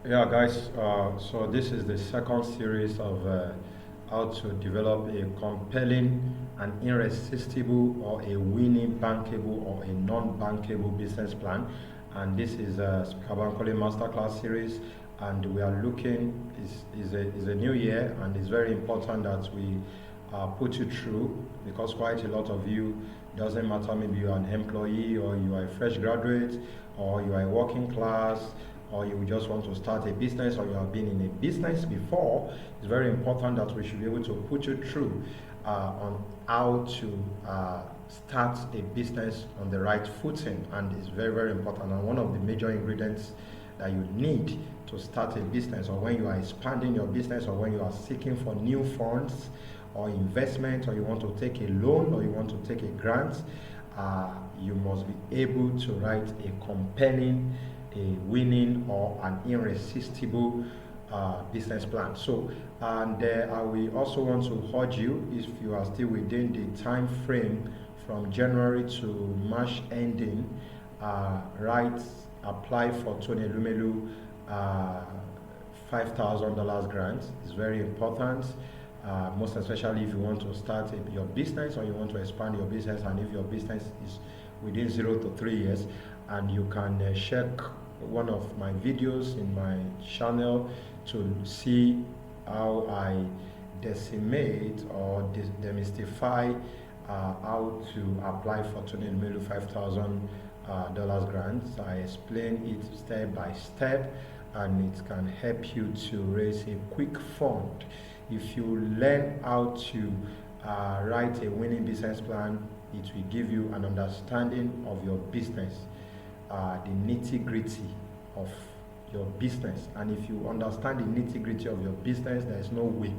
Yeah, guys. So this is the second series of how to develop a compelling and irresistible or a winning bankable or a non-bankable business plan. And this is a Kabankole Masterclass series. And we are looking is a new year, and it's very important that we put you through, because quite a lot of you, doesn't matter, maybe you're an employee or you are a fresh graduate or you are a working class or you just want to start a business or you have been in a business before. It's very important that we should be able to put you through on how to start a business on the right footing, and it's very, very important. And one of the major ingredients that you need to start a business, or when you are expanding your business, or when you are seeking for new funds or investment, or you want to take a loan, or you want to take a grant, you must be able to write a compelling, a winning, or an irresistible business plan. So, and we also want to urge you, if you are still within the time frame from January to March ending, write, apply for Tony Lumelu $5,000 grant. It's very important, most especially if you want to start your business or you want to expand your business, and if your business is within 0 to 3 years. And you can check one of my videos in my channel to see how I decimate or demystify how to apply for Tony Lumelu $5,000 grants. I explain it step by step, and it can help you to raise a quick fund. If you learn how to write a winning business plan, it will give you an understanding of your business, the nitty-gritty of your business. And if you understand the nitty-gritty of your business, there is no way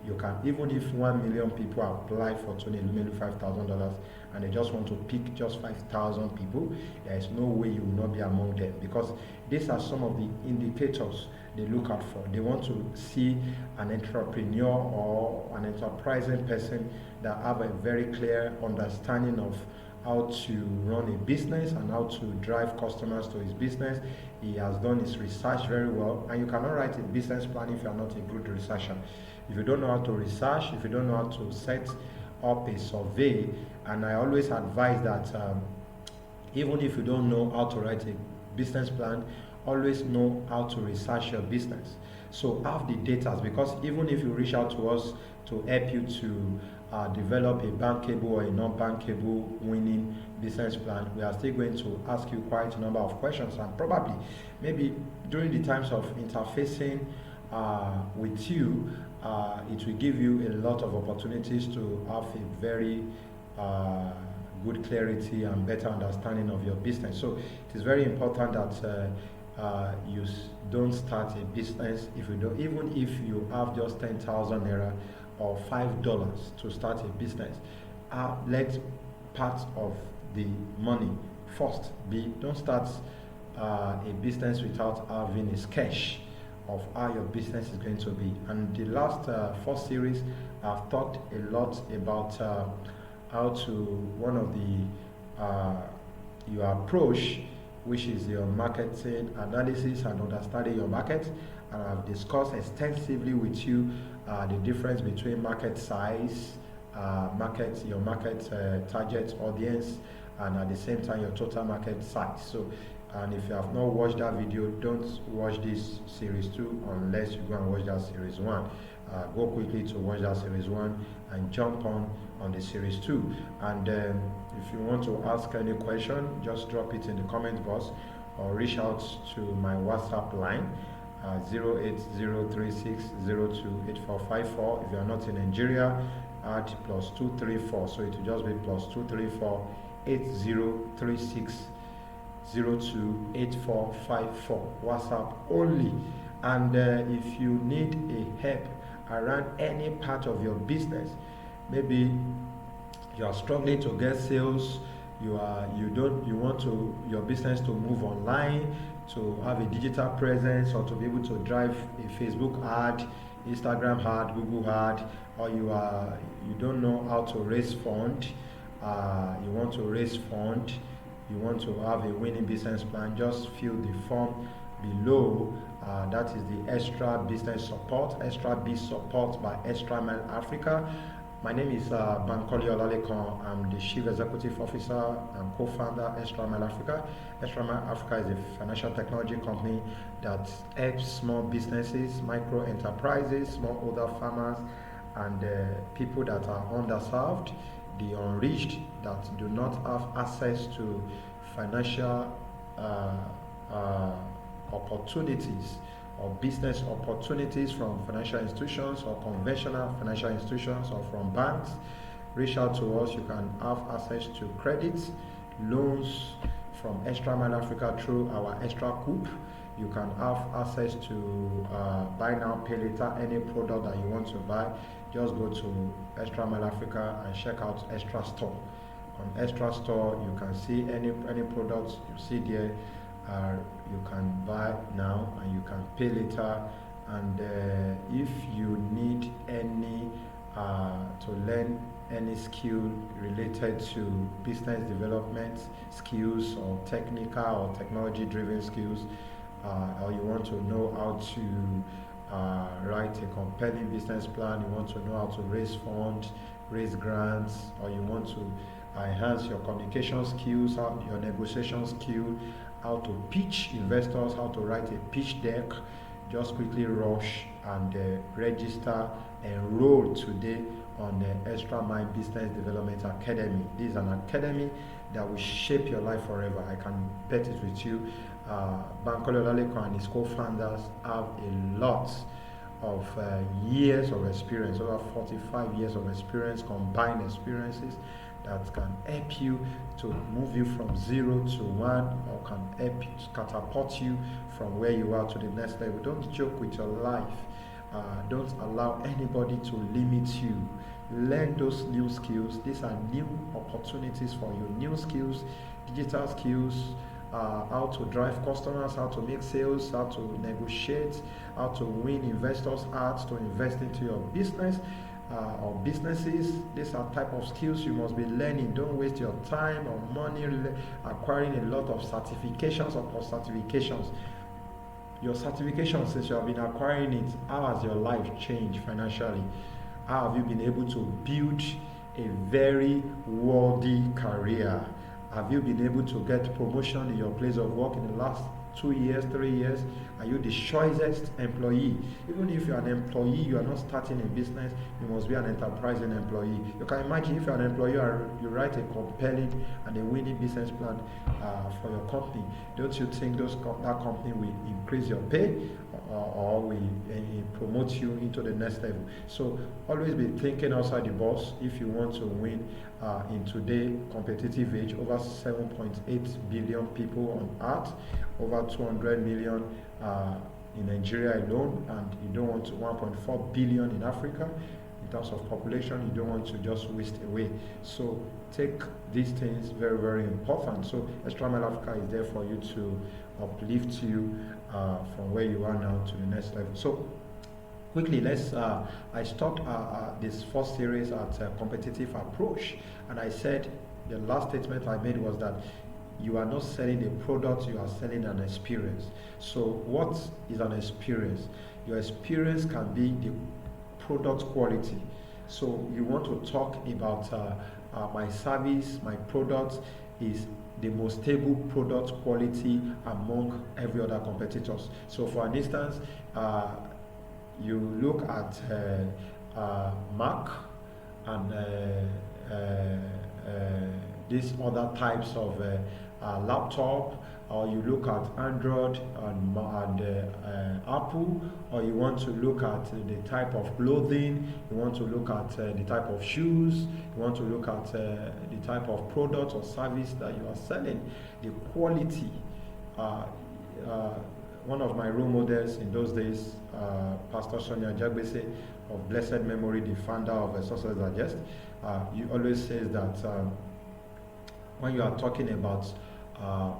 you can, even if 1 million people apply for Tony Lumelu $5,000 and they just want to pick just 5,000 people, there is no way you will not be among them, because these are some of the indicators they look out for. They want to see an entrepreneur or an enterprising person that have a very clear understanding of how to run a business and how to drive customers to his business. He has done his research very well, and you cannot write a business plan if you are not a good researcher. If you don't know how to research, if you don't know how to set up a survey, and I always advise that even if you don't know how to write a business plan, always know how to research your business. So have the data, because even if you reach out to us to help you to develop a bankable or a non-bankable winning business plan, we are still going to ask you quite a number of questions, and probably maybe during the times of interfacing with you, it will give you a lot of opportunities to have a very good clarity and better understanding of your business. So it is very important that you don't start a business if you don't, even if you have just 10,000 naira or $5 to start a business. Let part of the money first be, don't start a business without having a sketch of how your business is going to be. And the last 4 series, I've talked a lot about how to, one of the your approach, which is your marketing analysis and understanding your market. And I've discussed extensively with you the difference between market size, your market target audience, and at the same time your total market size. So, and if you have not watched that video, don't watch this series 2 unless you go and watch that series 1. Go quickly to watch that series 1 and jump on the series 2. And if you want to ask any question, just drop it in the comment box or reach out to my WhatsApp line 08036028454. If you are not in Nigeria, add +234, so it will just be +234 8036 028454, WhatsApp only. And if you need a help around any part of your business, maybe you are struggling to get sales, you want to your business to move online, to have a digital presence, or to be able to drive a Facebook ad, Instagram ad, Google ad, or you don't know how to raise fund, you want to raise fund, you want to have a winning business plan, just fill the form below. That is the Extra Business Support, Extra Biz Support by Extra Mile Africa. My name is Bankole Olalekan. I'm the Chief Executive Officer and co-founder Extra Mile Africa. Extra Mile Africa is a financial technology company that helps small businesses, micro enterprises, smallholder farmers, and people that are underserved, the unreached, that do not have access to financial opportunities or business opportunities from financial institutions or conventional financial institutions or from banks. Reach out to us. You can have access to credits, loans from Extra Mile Africa through our Extra Coup. You can have access to buy now, pay later, any product that you want to buy. Just go to Extra Mile Africa and check out Extra Store. On Extra Store, you can see any products you see there. You can buy now and you can pay later. And if you need any to learn any skill related to business development skills or technical or technology driven skills, or you want to know how to write a compelling business plan, you want to know how to raise funds, raise grants, or you want to enhance your communication skills, your negotiation skill, how to pitch investors, how to write a pitch deck, just quickly rush and register, enroll today on the Extra Mile Business Development Academy. This is an academy that will shape your life forever. I can bet it with you. Bankole Olalekan and his co-founders have a lot of years of experience, over 45 years of experience, combined experiences that can help you to move you from 0 to 1, or can help you to catapult you from where you are to the next level. Don't joke with your life. Don't allow anybody to limit you. Learn those new skills. These are new opportunities for you. New skills, digital skills, how to drive customers, how to make sales, how to negotiate, how to win investors' hearts to invest into your business or businesses. These are type of skills you must be learning. Don't waste your time or money acquiring a lot of certifications or post-certifications. Your certification, since you have been acquiring it, how has your life changed financially? How have you been able to build a very worthy career? Have you been able to get promotion in your place of work in the last 2 years, 3 years? Are you the choicest employee? Even if you're an employee, you are not starting a business, you must be an enterprising employee. You can imagine if you're an employee, you write a compelling and a winning business plan for your company. Don't you think that company will increase your pay or will promote you into the next level? So always be thinking outside the box if you want to win in today's competitive age. Over 7.8 billion people on earth, over 200 million in Nigeria alone, and you don't want to 1.4 billion in Africa. In terms of population, you don't want to just waste away. So take these things very, very important. So Extra Mile Africa is there for you to uplift you from where you are now to the next level. So quickly, I stopped this first series at competitive approach, and I said the last statement I made was that you are not selling a product, you are selling an experience. So what is an experience? Your experience can be the product quality. So you want to talk about my service, my product is the most stable product quality among every other competitors. So for an instance, you look at Mac and these other types of laptop, or you look at Android and Apple, or you want to look at the type of clothing, you want to look at the type of shoes, you want to look at the type of product or service that you are selling, the quality. One of my role models in those days, Pastor Sonia Jagbese of blessed memory, the founder of Success Digest, he always says that when you are talking about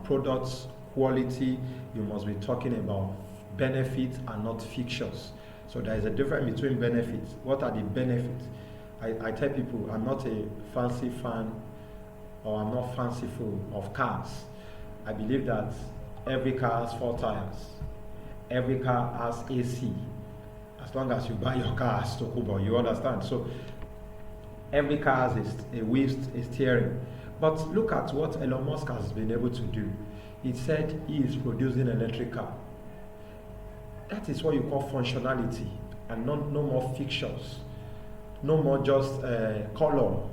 products quality, you must be talking about benefits and not fixtures. So there is a difference between benefits. What are the benefits? I tell people I'm not a fancy fan, or I'm not fanciful of cars. I believe that Every car has 4 tires. Every car has AC. As long as you buy your car as Tokubo, you understand. So every car has a wheel, a steering. But look at what Elon Musk has been able to do. He said he is producing an electric car. That is what you call functionality, and no more fixtures, no more just color.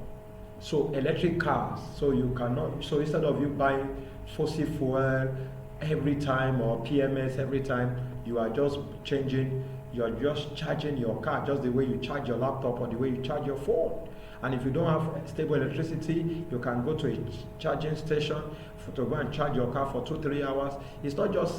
So electric cars, so you cannot, so instead of you buying fossil fuel every time or PMS every time, you are just changing, you are just charging your car just the way you charge your laptop or the way you charge your phone. And if you don't have stable electricity, you can go to a charging station to go and charge your car for 2-3 hours. It's not just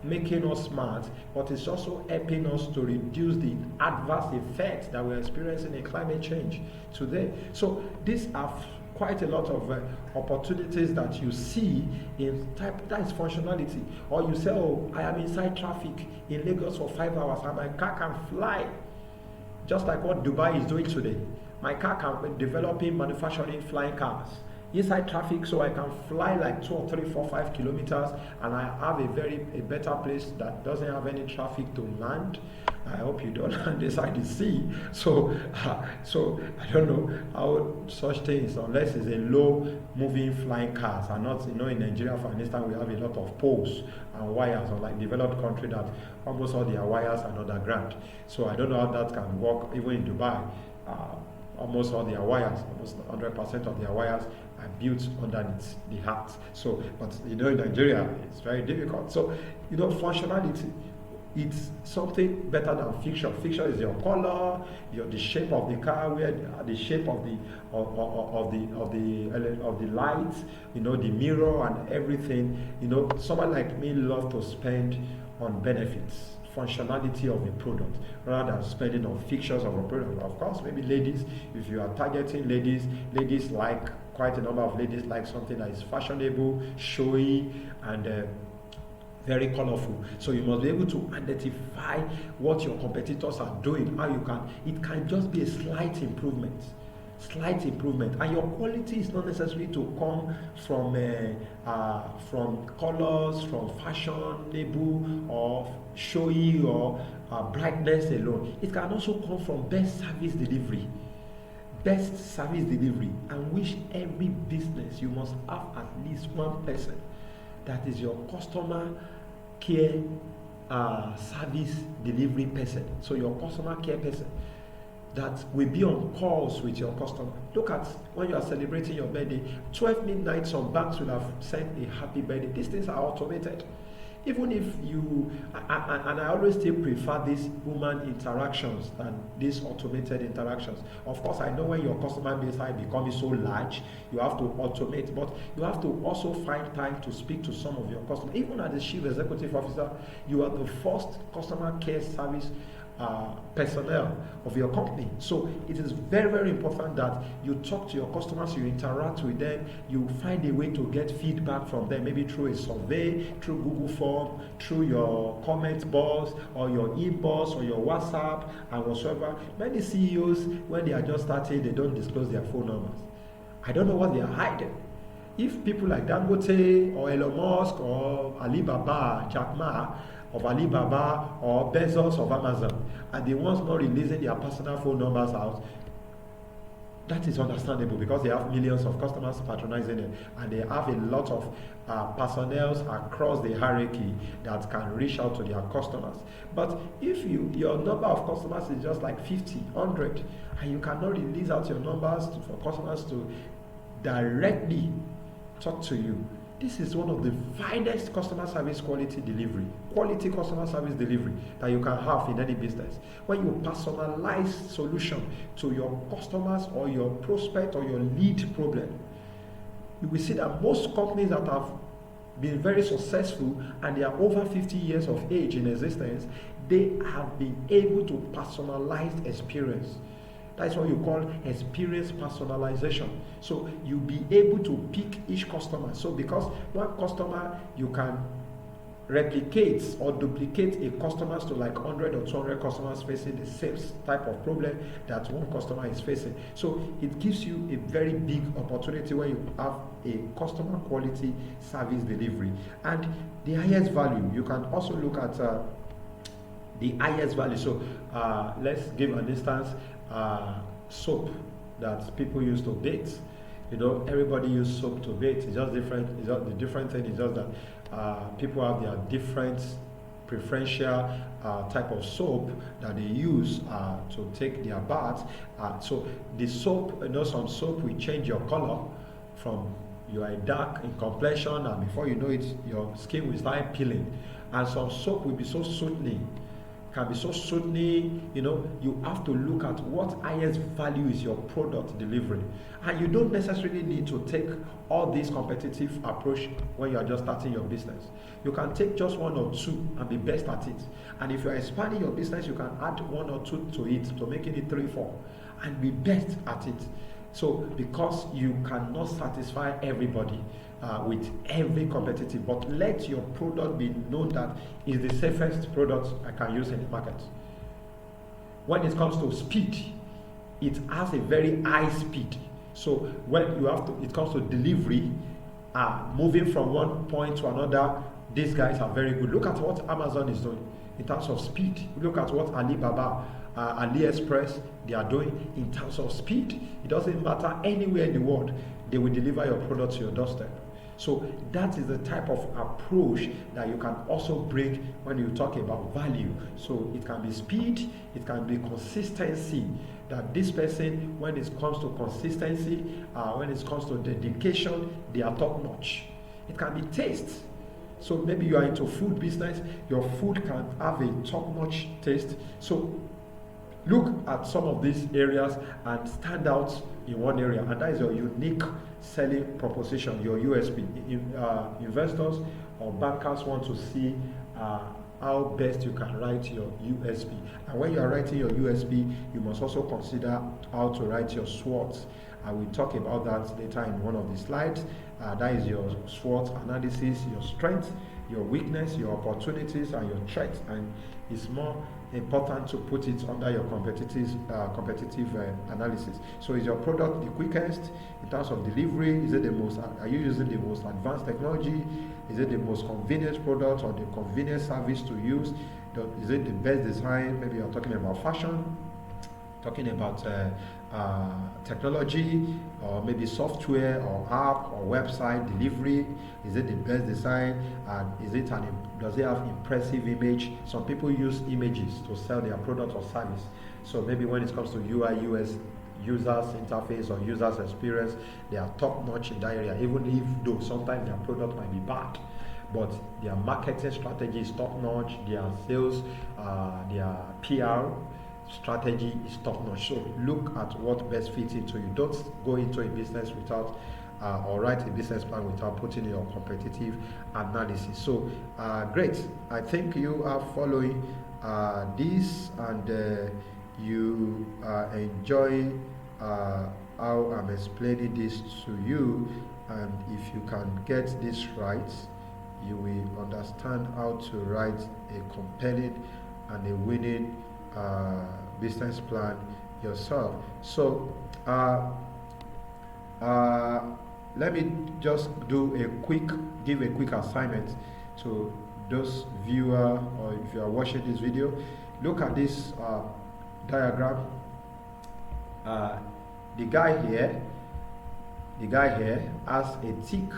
making us smart, but it's also helping us to reduce the adverse effects that we're experiencing in climate change today. So these are quite a lot of opportunities that you see in type, that is functionality. Or you say, oh, I am inside traffic in Lagos for 5 hours and my car can fly, just like what Dubai is doing today. My car can be developing, manufacturing flying cars inside traffic, so I can fly like 2 or 3, 4, 5 kilometers, and I have a better place that doesn't have any traffic to land. I hope you don't land inside the sea. So I don't know how such things, unless it's a low moving flying cars, and not, in Nigeria, for instance, we have a lot of poles and wires, unlike developed country that almost all their wires are underground. So I don't know how that can work even in Dubai. Almost all their wires, almost 100% of their wires are built underneath the heart. So, but in Nigeria, it's very difficult. So, functionality, it's something better than fiction. Fiction is your color, the shape of the car, the shape of the lights, the mirror and everything. Someone like me love to spend on benefits, functionality of a product, rather than spending on fixtures of a product. Of course, maybe ladies, if you are targeting ladies like, quite a number of ladies like something that is fashionable, showy, and very colorful. So you must be able to identify what your competitors are doing, how you can, it can just be a slight improvement, and your quality is not necessarily to come from colors, from fashionable or showy or brightness alone. It can also come from best service delivery, and which every business you must have at least one person that is your customer care service delivery person. So your customer care person that will be on calls with your customer. Look at when you are celebrating your birthday, 12 midnight, some banks will have sent a happy birthday. These things are automated. Even if you, and I always still prefer these human interactions than these automated interactions. Of course, I know when your customer base is becoming so large, you have to automate, but you have to also find time to speak to some of your customers. Even as the chief executive officer, you are the first customer care service personnel of your company. So it is very, very important that you talk to your customers, you interact with them, you find a way to get feedback from them, maybe through a survey, through Google Form, through your comment box or your inbox or your WhatsApp and whatsoever. Many CEOs, when they are just starting, they don't disclose their phone numbers. I don't know what they are hiding. If people like Dangote or Elon Musk or Alibaba, Jack Ma of Alibaba or Bezos of Amazon are the ones not releasing their personal phone numbers out, that is understandable because they have millions of customers patronizing them, and they have a lot of personnel across the hierarchy that can reach out to their customers. But if your number of customers is just like 50, 100, and you cannot release out your numbers for customers to directly talk to you, this is one of the finest customer service quality customer service delivery that you can have in any business. When you personalize solution to your customers or your prospect or your lead problem, you will see that most companies that have been very successful and they are over 50 years of age in existence, they have been able to personalize experience. That's what you call experience personalization. So you'll be able to pick each customer. So because one customer, you can replicates or duplicates a customers to like 100 or 200 customers facing the same type of problem that one customer is facing. So it gives you a very big opportunity when you have a customer quality service delivery. And the highest value, you can also look at the highest value. So let's give an instance, soap that people use to bathe. Everybody use soap to bathe. It's just different. The different thing is just that people have their different preferential type of soap that they use to take their bath. So the soap, some soap will change your color from you are dark in complexion, and before you know it, your skin will start peeling. And some soap will be so soothing, can be so soothing. You have to look at what highest value is your product delivery. And you don't necessarily need to take all this competitive approach when you are just starting your business. You can take just one or two and be best at it. And if you are expanding your business, you can add one or two to it to make it 3, 4 and be best at it. So because you cannot satisfy everybody with every competitive, but let your product be known that is the safest product I can use in the market. When it comes to speed, it has a very high speed. So when it comes to delivery, moving from one point to another, these guys are very good. Look at what Amazon is doing in terms of speed. Look at what Alibaba, AliExpress, they are doing in terms of speed. It doesn't matter anywhere in the world, they will deliver your product to your doorstep. So that is the type of approach that you can also bring when you talk about value. So it can be speed, it can be consistency. That this person, when it comes to consistency, when it comes to dedication, they are top notch. It can be taste. So maybe you are into food business, your food can have a top notch taste. So look at some of these areas and stand out in one area, and that is your unique selling proposition, your USP. Investors or bankers want to see how best you can write your USP. And when you are writing your USP, you must also consider how to write your SWOT. I will talk about that later in one of the slides. That is your SWOT analysis, your strength, your weakness, your opportunities, and your threats. And it's more important to put it under your competitive analysis. So is your product the quickest in terms of delivery? Is it are you using the most advanced technology? Is it the most convenient product or the convenient service to use? Is it the best design? Maybe you're talking about fashion, talking about technology, or maybe software or app or website delivery. Is it the best design? And does it have impressive image? Some people use images to sell their product or service. So maybe when it comes to UI, UX, users interface or users experience, they are top notch in that area, even if though sometimes their product might be bad, but their marketing strategy is top notch, their sales, their PR strategy is top notch. So look at what best fits into you. Don't go into a business without or write a business plan without putting in your competitive analysis. So great, I think you are following this, and you enjoy how I'm explaining this to you. And if you can get this right, you will understand how to write a compelling and a winning business plan yourself. So let me just give a quick assignment to those viewers, or if you are watching this video. Look at this diagram. The guy here has a tick,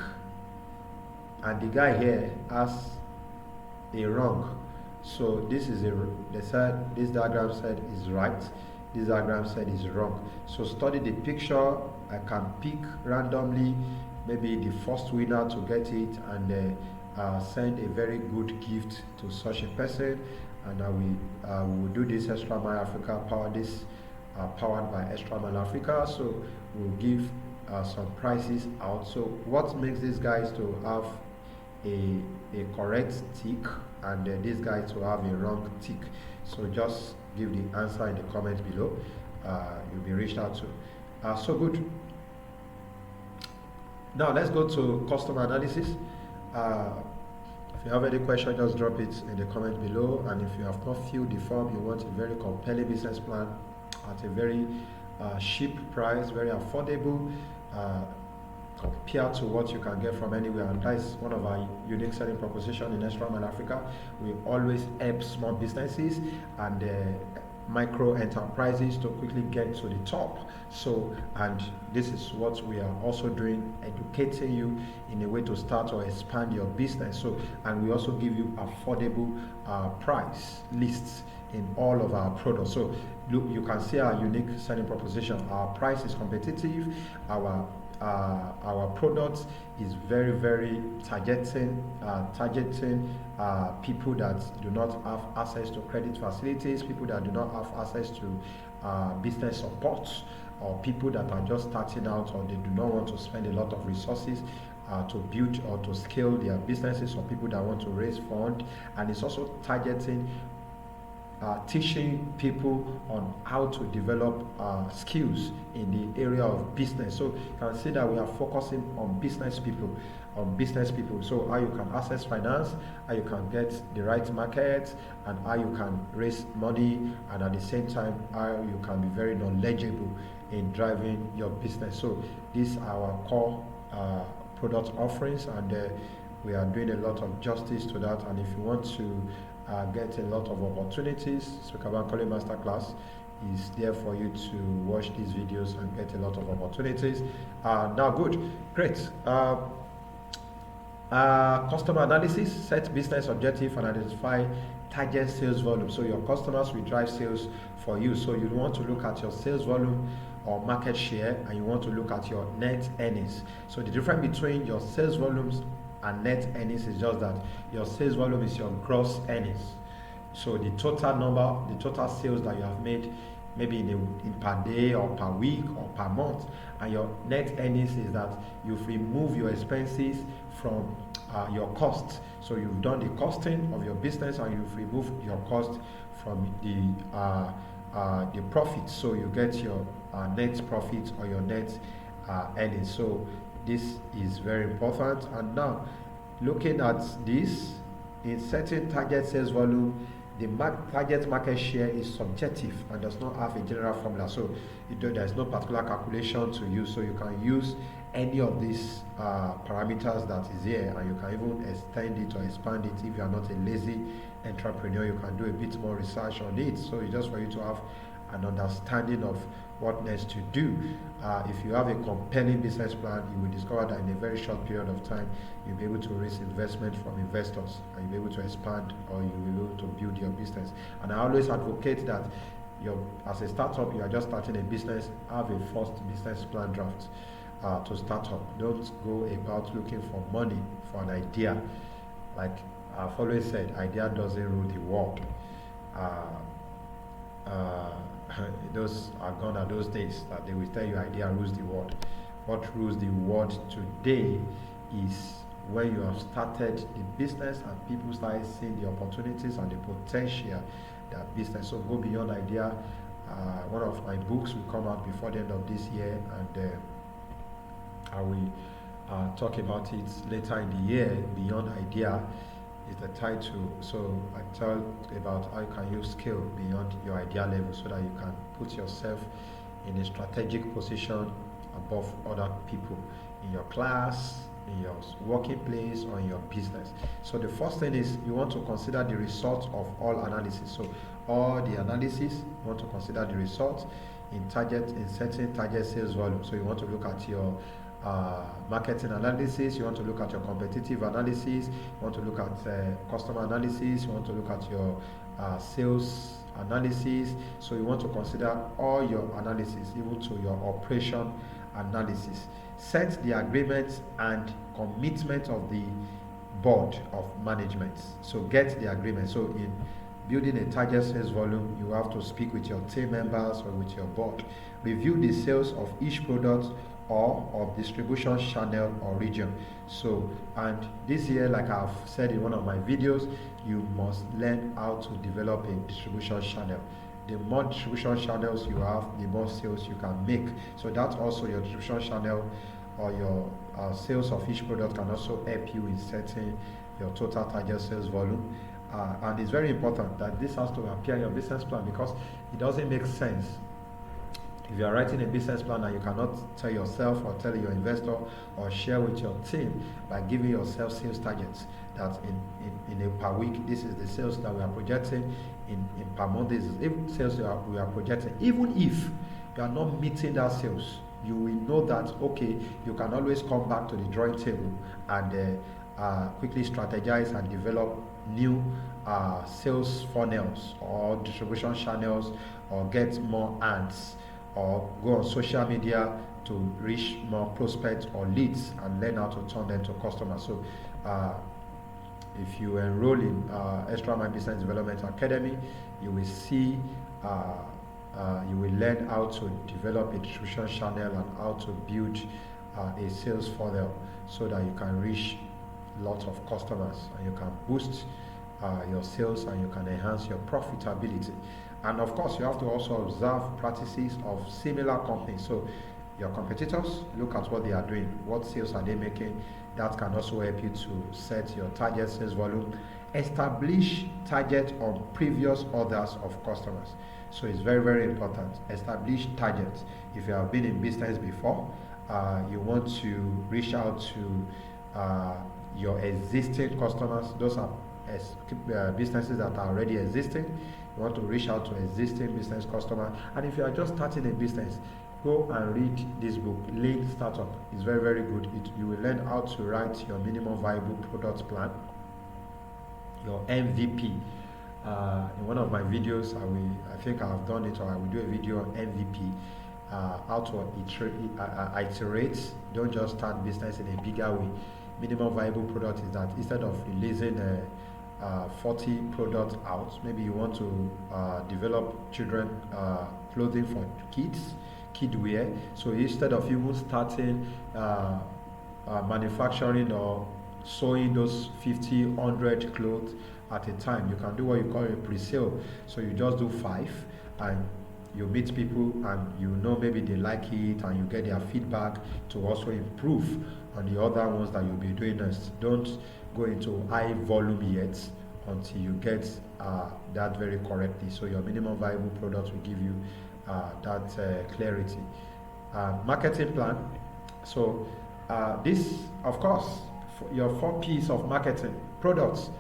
and the guy here has a wrong. So this is this diagram said is right, this diagram said is wrong. So study the picture. I can pick randomly maybe the first winner to get it, and send a very good gift to such a person. And I will do this Extra Mile Africa powered by Extra Mile Africa. So we'll give some prizes out. So what makes these guys to have a correct tick and this guy to have a wrong tick? So just give the answer in the comments below. You'll be reached out to. So good. Now let's go to customer analysis. If you have any question, just drop it in the comment below. And if you have not filled the form, you want a very compelling business plan at a very cheap price, very affordable, compared to what you can get from anywhere. And that is one of our unique selling proposition in Extra Mile Africa. We always help small businesses and micro enterprises to quickly get to the top. So, and this is what we are also doing, educating you in a way to start or expand your business. So, and we also give you affordable price lists in all of our products. So look, you can see our unique selling proposition. Our price is competitive. Our products is very targeting people that do not have access to credit facilities, people that do not have access to business support, or people that are just starting out, or they do not want to spend a lot of resources to build or to scale their businesses, or people that want to raise funds. And it's also targeting teaching people on how to develop skills in the area of business. So you can see that we are focusing on business people, So how you can access finance, how you can get the right market, and how you can raise money, and at the same time how you can be very knowledgeable in driving your business. So these are our core product offerings, and we are doing a lot of justice to that. And if you want to get a lot of opportunities, Speaker Bankole Masterclass is there for you to watch these videos and get a lot of opportunities. Now, good, great. Customer analysis: set business objective and identify target sales volume. So your customers will drive sales for you. So you want to look at your sales volume or market share, and you want to look at your net earnings. So the difference between your sales volumes and net earnings is just that your sales volume is your gross earnings. So the total number, the total sales that you have made, maybe in per day or per week or per month. And your net earnings is that you've removed your expenses from your costs. So you've done the costing of your business, and you've removed your cost from the profit. So you get your net profit or your net earnings. So this is very important. And now, looking at this, in setting target sales volume, the target market share is subjective and does not have a general formula. So there's no particular calculation to use. So you can use any of these parameters that is here, and you can even extend it or expand it. If you are not a lazy entrepreneur, you can do a bit more research on it. So it's just for you to have an understanding of what next to do. If you have a compelling business plan, you will discover that in a very short period of time, you'll be able to raise investment from investors, and you'll be able to expand, or you'll be able to build your business. And I always advocate that as a startup, you are just starting a business, have a first business plan draft to start up. Don't go about looking for money for an idea. Like I've always said, idea doesn't rule the world. Those are gone are those days that they will tell you idea rules the world. What rules the world today is when you have started the business and people start seeing the opportunities and the potential that business. So go beyond idea. One of my books will come out before the end of this year, and I will talk about it later in the year. Beyond idea is the title. So I tell about how can you scale beyond your idea level, so that you can put yourself in a strategic position above other people in your class, in your working place, or in your business. So the first thing is you want to consider the result of all analysis. So all the analysis, you want to consider the results in setting target sales volume. So you want to look at your marketing analysis, you want to look at your competitive analysis, you want to look at customer analysis, you want to look at your sales analysis. So you want to consider all your analysis, even to your operation analysis. Set the agreement and commitment of the board of management. So get the agreement. So in building a target sales volume, you have to speak with your team members or with your board. Review the sales of each product or of distribution channel or region. So, and this year, like I've said in one of my videos, you must learn how to develop a distribution channel. The more distribution channels you have, the more sales you can make. So that's also your distribution channel or your sales of each product can also help you in setting your total target sales volume. And it's very important that this has to appear in your business plan, because it doesn't make sense if you are writing a business plan and you cannot tell yourself or tell your investor or share with your team by giving yourself sales targets that in a per week, this is the sales that we are projecting, in per month, this is the sales we are projecting. Even if you are not meeting that sales, you will know that, okay, you can always come back to the drawing table and quickly strategize and develop new sales funnels or distribution channels, or get more ads, or go on social media to reach more prospects or leads and learn how to turn them to customers. So if you enroll in Extra Mile Business Development Academy, you will see you will learn how to develop a distribution channel and how to build a sales funnel so that you can reach lots of customers and you can boost your sales and you can enhance your profitability. And of course, you have to also observe practices of similar companies. So your competitors, look at what they are doing, what sales are they making. That can also help you to set your target sales volume. Establish target on previous orders of customers. So it's very, very important. Establish targets. If you have been in business before, you want to reach out to your existing customers. Those are businesses that are already existing. You want to reach out to existing business customers. And if you are just starting a business, go and read this book, Lean Startup. It's very, very good. You will learn how to write your minimum viable product plan, your MVP. In one of my videos, I think I have done it, or I will do a video on MVP, how to iterate. Don't just start business in a bigger way. Minimum viable product is that instead of releasing 40 products out, maybe you want to develop children clothing for kids, kid wear. So instead of even starting manufacturing or sewing those 50, 100 clothes at a time, you can do what you call a pre-sale. So you just do 5 and you meet people and you know maybe they like it and you get their feedback to also improve on the other ones that you'll be doing next. Don't go into high volume yet until you get that very correctly. So your minimum viable product will give you that clarity. Marketing plan. So this, of course, your 4 P's of marketing: products,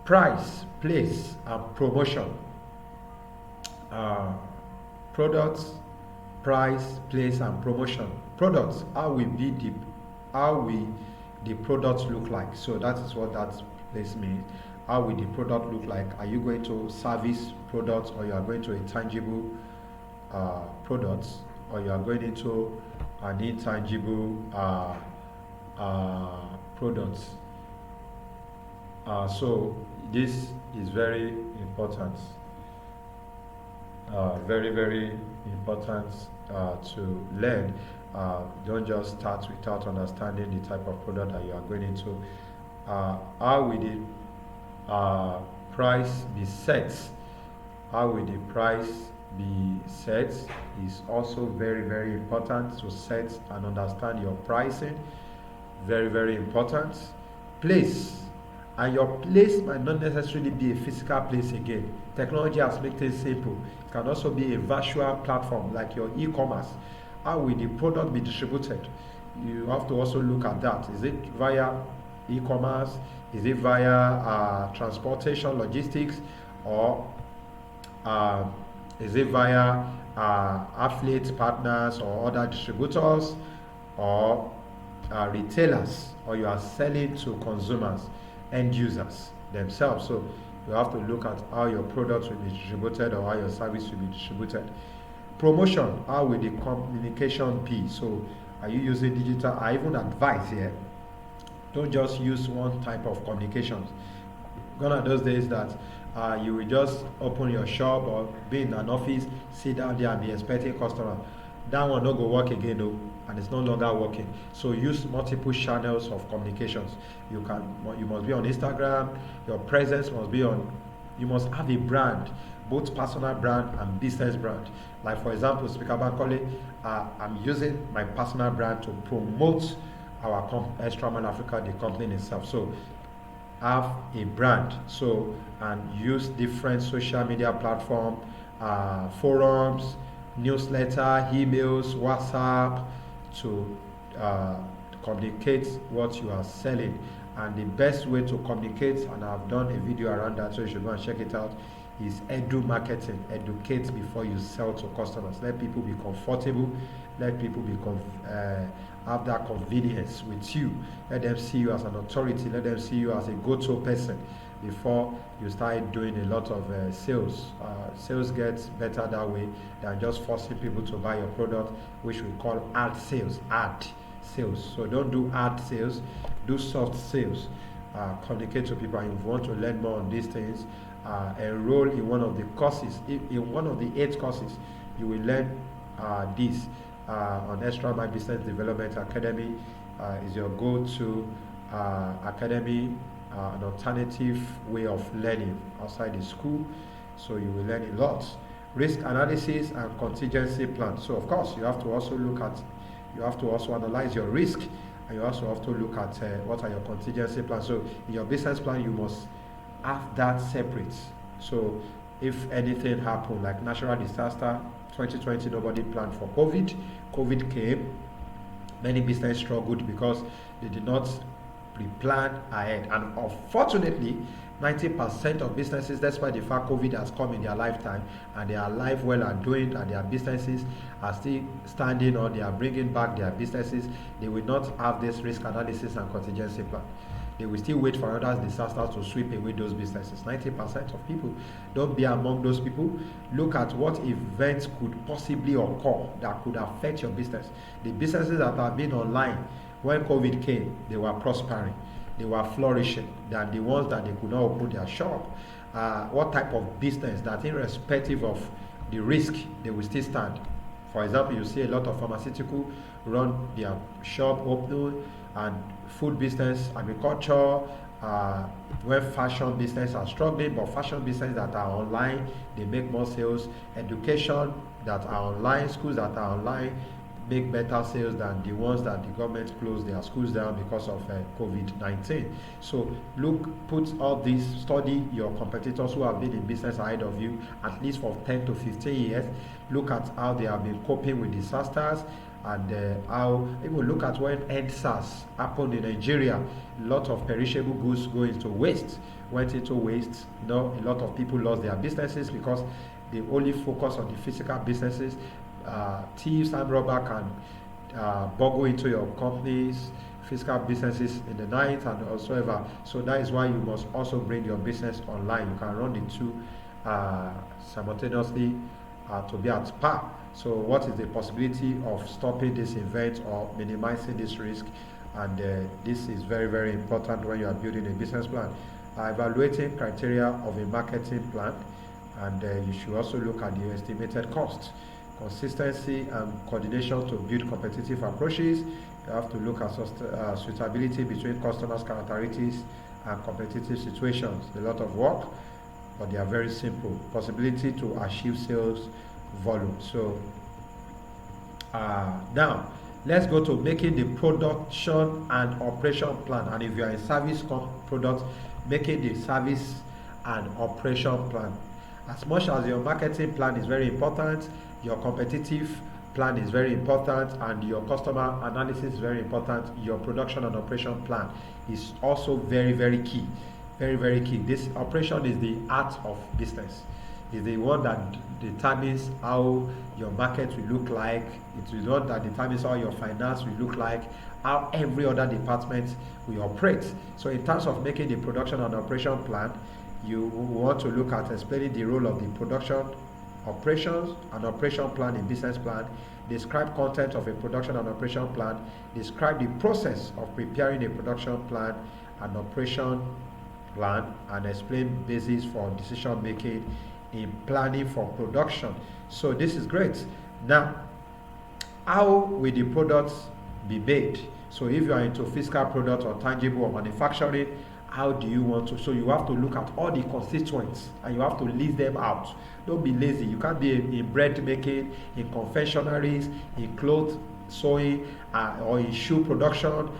price, place, and promotion. Products, price, place, and promotion. Products, how will the product look like? So that is what that place means. How will the product look like? Are you going to service products, or you are going to a tangible products, or you are going into an intangible products? So this is very important. Very, very important to learn. Don't just start without understanding the type of product that you are going into. How will the price be set? How will the price be set is also very, very important to set and understand your pricing. Very, very important. Place. And your place might not necessarily be a physical place again. Technology has made things simple. It can also be a virtual platform like your e-commerce. How will the product be distributed? You have to also look at that. Is it via e-commerce? Is it via transportation, logistics? Or is it via affiliate partners or other distributors or retailers? Or you are selling to consumers, end users themselves? So you have to look at how your products will be distributed or how your service will be distributed. Promotion, how will the communication be? So are you using digital? I even advise here, don't just use one type of communications. Gone are those days that you will just open your shop or be in an office, sit down there and be expecting customers. That one not go work again though, and it's no longer working. So use multiple channels of communications. You must be on Instagram. Your presence must be on. You must have a brand. both personal brand and business brand. Like for example, Speaker Bankole, I'm using my personal brand to promote our Extra Mile Africa, the company itself. So have a brand, so and use different social media platform, forums, newsletter, emails, WhatsApp to communicate what you are selling. And the best way to communicate, and I've done a video around that, so you should go and check it out, is edu marketing. Educate before you sell to customers. Let people be comfortable. Let people have that convenience with you. Let them see you as an authority. Let them see you as a go-to person before you start doing a lot of sales. Sales gets better that way than just forcing people to buy your product, which we call ad sales. Ad sales. So don't do ad sales. Do soft sales. Communicate to people. And if you want to learn more on these things, enroll in one of the courses. In one of the 8 courses, you will learn this. On Extra Mile Business Development Academy is your go-to academy, an alternative way of learning outside the school. So you will learn a lot. Risk analysis and contingency plan. So of course you have to also analyze your risk, and you also have to look at what are your contingency plans. So in your business plan, you must have that separate. So if anything happened, like natural disaster, 2020 nobody planned for COVID. COVID came, many businesses struggled because they did not pre-plan ahead. And unfortunately, 90% of businesses, despite the fact COVID has come in their lifetime and they are alive, well and doing, and their businesses are still standing, or they are bringing back their businesses, they will not have this risk analysis and contingency plan. They will still wait for other disasters to sweep away those businesses. 90% of people. Don't be among those people. Look at what events could possibly occur that could affect your business. The businesses that have been online when COVID came, they were prospering, they were flourishing, than the ones that they could not open their shop. What type of business that, irrespective of the risk, they will still stand? For example, you see a lot of pharmaceutical run their shop open, and food business, agriculture, where fashion business are struggling, but fashion business that are online, they make more sales. Education that are online, schools that are online, make better sales than the ones that the government closed their schools down because of COVID-19. So put all this, study your competitors who have been in business ahead of you, at least for 10 to 15 years. Look at how they have been coping with disasters, and how, even look at when EndSARS happened in Nigeria. A lot of perishable goods went into waste. A lot of people lost their businesses because they only focus on the physical businesses. Thieves and robbers can burgle into your company's physical businesses in the night and whatsoever. So that is why you must also bring your business online. You can run the two simultaneously to be at par. So what is the possibility of stopping this event or minimizing this risk? And this is very, very important when you are building a business plan. Evaluating criteria of a marketing plan, and you should also look at the estimated cost. Consistency and coordination to build competitive approaches. You have to look at suitability between customers' characteristics and competitive situations. A lot of work, but they are very simple. Possibility to achieve sales volume. So now let's go to making the production and operation plan. And if you are a service product, making the service and operation plan. As much as your marketing plan is very important, your competitive plan is very important, and your customer analysis is very important, your production and operation plan is also very, very key. Very, very key. This operation is the art of business. Is the one that determines how your market will look like. It is the one that determines how your finance will look like, how every other department will operate. So in terms of making the production and operation plan, you want to look at explaining the role of the production, operations, and operation plan in business plan. Describe content of a production and operation plan. Describe the process of preparing a production plan and operation plan, and explain basis for decision making in planning for production. So this is great. Now, how will the products be made? So if you are into physical product or tangible or manufacturing, how do you want to, so you have to look at all the constituents and you have to list them out. Don't be lazy. You can't be in bread making, in confectionaries, in clothes sewing, or in shoe production,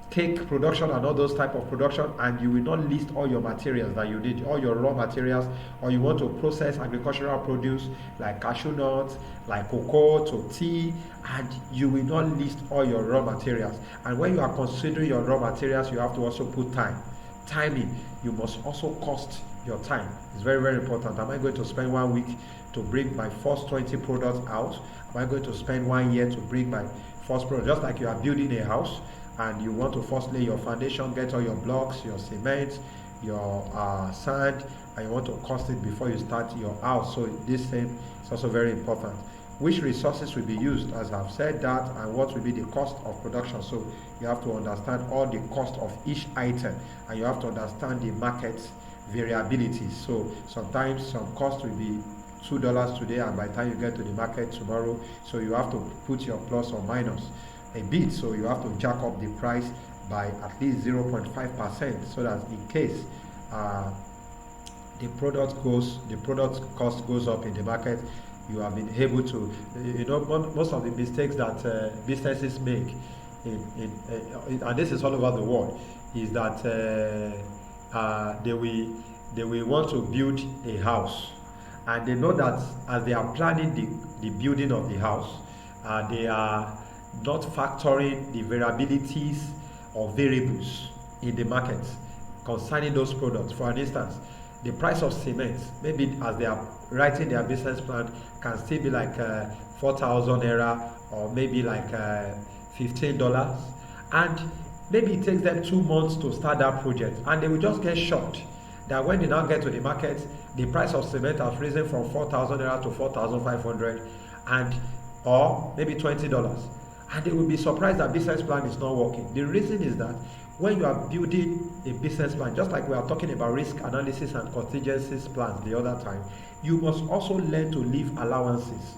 cake production and all those type of production, and you will not list all your materials that you need, all your raw materials, or you want to process agricultural produce like cashew nuts, like cocoa to tea, and you will not list all your raw materials. And when you are considering your raw materials, you have to also put timing. You must also cost your time. It's very, very important. Am I going to spend 1 week to bring my first 20 products out? Am I going to spend 1 year to bring my first product? Just like you are building a house and you want to first lay your foundation, get all your blocks, your cement, your sand, and you want to cost it before you start your house. So this thing is also very important. Which resources will be used, as I've said that, and what will be the cost of production. So you have to understand all the cost of each item, and you have to understand the market variability. So sometimes some cost will be $2 today, and by the time you get to the market tomorrow, so you have to put your plus or minus a bit. So you have to jack up the price by at least 0.5%, so that in case the product cost goes up in the market, you have been able to, most of the mistakes that businesses make, and this is all over the world, is that they will want to build a house, and they know that as they are planning the building of the house, they are not factoring the variabilities or variables in the market concerning those products. For instance, the price of cement, maybe as they are writing their business plan, can still be like 4,000 naira, or maybe like $15, and maybe it takes them 2 months to start that project, and they will just get shocked that when they now get to the market, the price of cement has risen from 4,000 naira to 4,500, and or maybe $20, and they will be surprised that business plan is not working. The reason is that when you are building a business plan, just like we are talking about risk analysis and contingencies plans the other time, you must also learn to leave allowances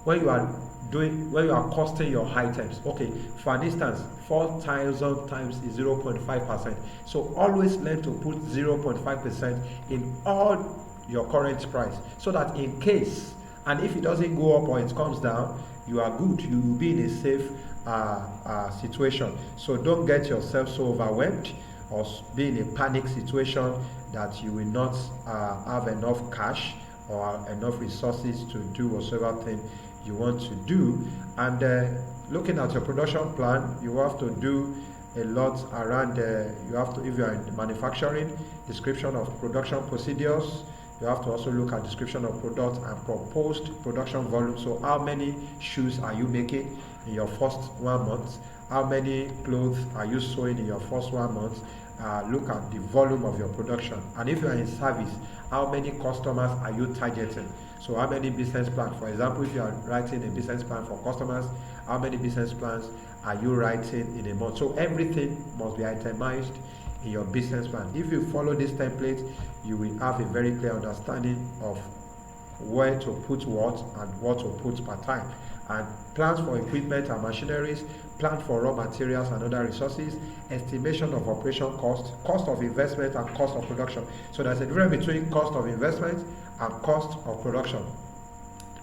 when you are costing your items. Okay, for instance, 4,000 times is 0.5%. So always learn to put 0.5% in all your current price, so that in case, and if it doesn't go up or it comes down, you are good. You will be in a safe situation. So don't get yourself so overwhelmed or be in a panic situation that you will not have enough cash or enough resources to do whatever thing you want to do. And looking at your production plan, you have to do a lot around you have to, if you are in manufacturing, description of production procedures. You have to also look at description of product and proposed production volume. So how many shoes are you making in your first 1 month? How many clothes are you sewing in your first 1 month? Look at the volume of your production. And if you are in service, how many customers are you targeting? So how many business plans? For example, if you are writing a business plan for customers, how many business plans are you writing in a month? So everything must be itemized in your business plan. If you follow this template, you will have a very clear understanding of where to put what and what to put per time. And plans for equipment and machineries, plan for raw materials and other resources, estimation of operation cost, cost of investment and cost of production. So there's a difference between cost of investment and cost of production.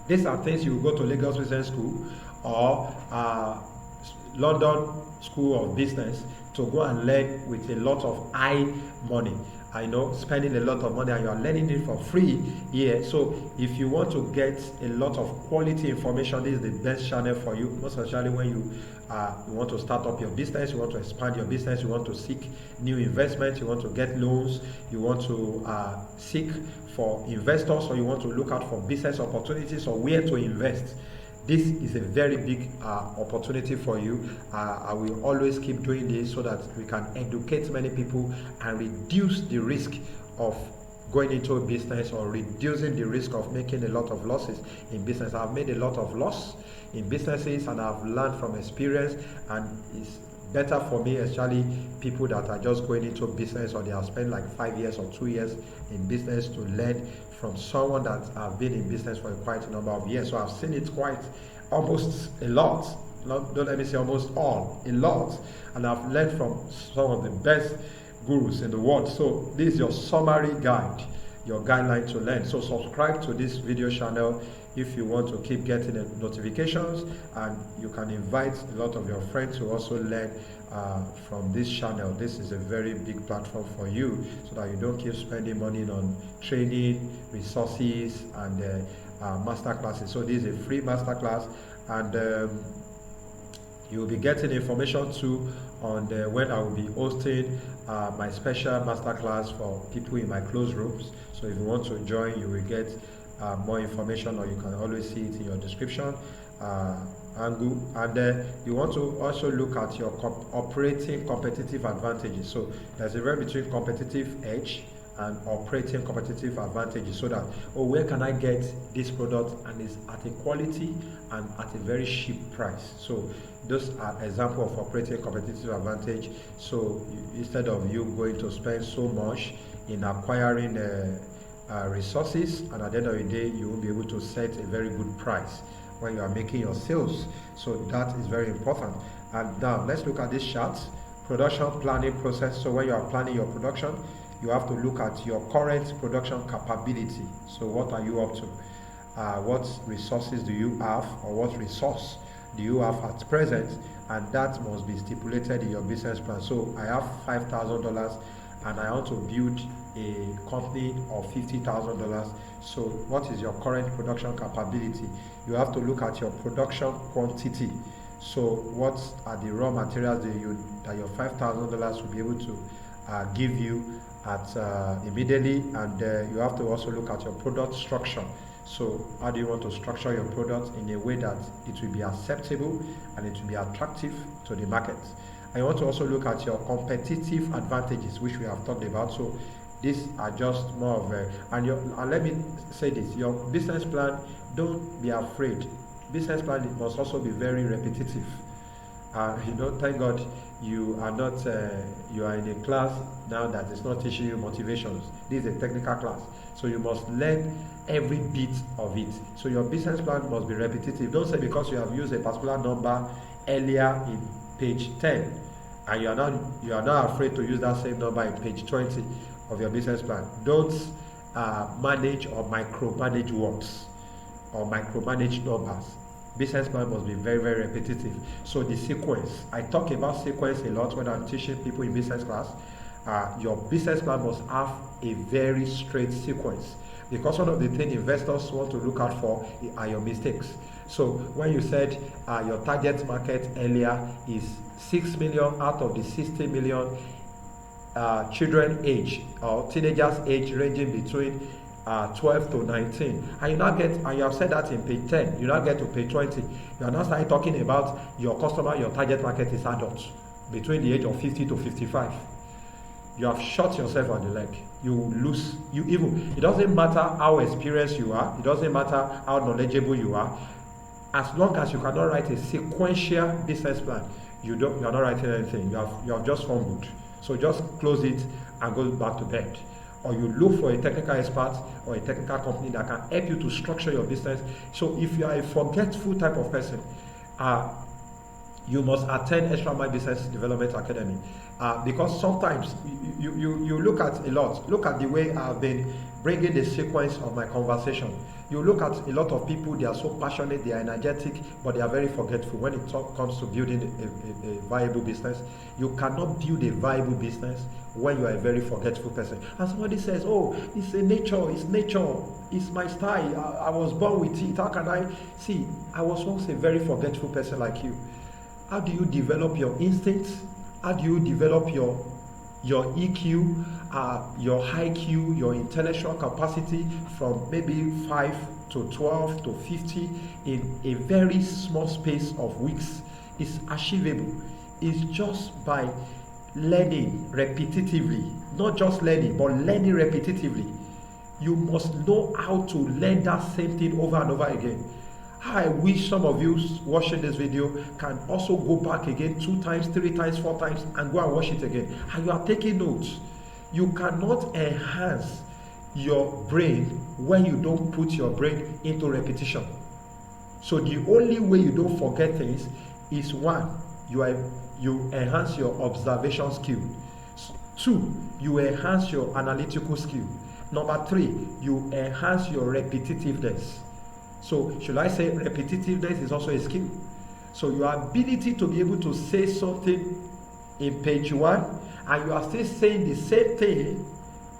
These are things you will go to Lagos Business School or London School of Business to go and learn with a lot of high money. I know, spending a lot of money, and you are learning it for free here. So if you want to get a lot of quality information, this is the best channel for you, most especially when you want to start up your business, you want to expand your business, you want to seek new investments, you want to get loans, you want to seek for investors, or you want to look out for business opportunities or where to invest. This is a very big opportunity for you. I will always keep doing this so that we can educate many people and reduce the risk of going into a business or reducing the risk of making a lot of losses in business. I've made a lot of loss in businesses and I've learned from experience, and it's better for me, especially people that are just going into business or they have spent like 5 years or 2 years in business, to learn from someone that have been in business for quite a number of years. So I've seen it quite almost a lot. Don't let me say almost all, a lot. And I've learned from some of the best gurus in the world. So this is your summary guide, your guideline to learn. So subscribe to this video channel if you want to keep getting the notifications, and you can invite a lot of your friends to also learn from this channel. This is a very big platform for you, so that you don't keep spending money on training, resources, and master classes. So this is a free master class, and you'll be getting information too on when I will be hosting my special masterclass for people in my closed rooms. So if you want to join, you will get more information, or you can always see it in your description angle. And you want to also look at your operating competitive advantages. So there's a difference between competitive edge and operating competitive advantages, so that, oh, where can I get this product and it's at a quality and at a very cheap price. So those are examples of operating competitive advantage. So instead of you going to spend so much in acquiring resources, and at the end of the day you will be able to set a very good price when you are making your sales. So that is very important. And now let's look at this chart, production planning process. So when you are planning your production, you have to look at your current production capability. So what are you up to? What resources do you have, or what resource do you have at present? And that must be stipulated in your business plan. So I have $5,000 and I want to build a company of $50,000. So what is your current production capability? You have to look at your production quantity. So what are the raw materials that your $5,000 will be able to give you at immediately? And you have to also look at your product structure. So how do you want to structure your product in a way that it will be acceptable and it will be attractive to the market? And you want to also look at your competitive advantages, which we have talked about. So these are just more of and let me say this, your business plan, don't be afraid. Business plan must also be very repetitive. Thank God you are not you are in a class now that is not teaching you motivations. This is a technical class, so you must learn every bit of it. So your business plan must be repetitive. Don't say because you have used a particular number earlier in page 10 and you are not afraid to use that same number in page 20 of your business plan. Don't manage or micromanage words or micromanage numbers. Business plan must be very, very repetitive. So the sequence, I talk about sequence a lot when I'm teaching people in business class. Your business plan must have a very straight sequence, because one of the things investors want to look out for are your mistakes. So when you said your target market earlier is 6 million out of the 60 million children age or teenagers age ranging between 12 to 19, and you have said that in page 10, you now get to page 20, you are now starting talking about your target market is adults between the age of 50 to 55. You have shot yourself on the leg. It doesn't matter how experienced you are, it doesn't matter how knowledgeable you are, as long as you cannot write a sequential business plan, you are not writing anything. You have just fumbled. So just close it and go back to bed. Or you look for a technical expert or a technical company that can help you to structure your business. So if you are a forgetful type of person, you must attend Extra Mile Business Development Academy, because sometimes you look at the way I've been bringing the sequence of my conversation. You look at a lot of people, they are so passionate, they are energetic, but they are very forgetful when it comes to building a viable business. You cannot build a viable business when you are a very forgetful person. And somebody says, oh, it's nature, it's my style, I was born with it, how can I? See, I was once a very forgetful person like you. How do you develop your instincts? How do you develop your EQ, your IQ, your intellectual capacity from maybe 5 to 12 to 50 in a very small space of weeks? Is achievable. It's just by learning repetitively. Not just learning, but learning repetitively. You must know how to learn that same thing over and over again. I wish some of you watching this video can also go back again 2 times, 3 times, 4 times and go and watch it again. And you are taking notes. You cannot enhance your brain when you don't put your brain into repetition. So the only way you don't forget things is 1, you enhance your observation skill. 2, you enhance your analytical skill. Number 3, you enhance your repetitiveness. So should I say repetitiveness is also a skill? So your ability to be able to say something in page 1 and you are still saying the same thing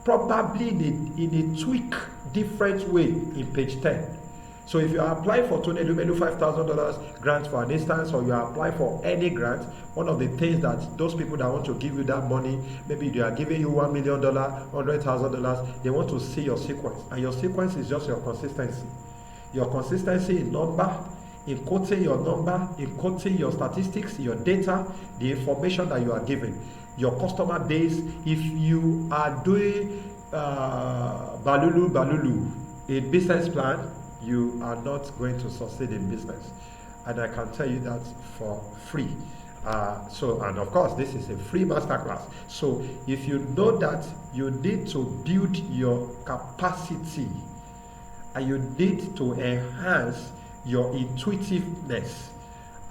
probably in a tweak different way in page 10. So if you are applying for Tony Elumelu $5,000 grant for an instance, or you are applying for any grant, one of the things that those people that want to give you that money, maybe they are giving you $1 million, $100,000, they want to see your sequence. And your sequence is just your consistency. Your consistency in number, in quoting your number, in quoting your statistics, your data, the information that you are giving. Your customer base, if you are doing balulu, a business plan, you are not going to succeed in business. And I can tell you that for free. And of course, this is a free masterclass. So if you know that you need to build your capacity and you need to enhance your intuitiveness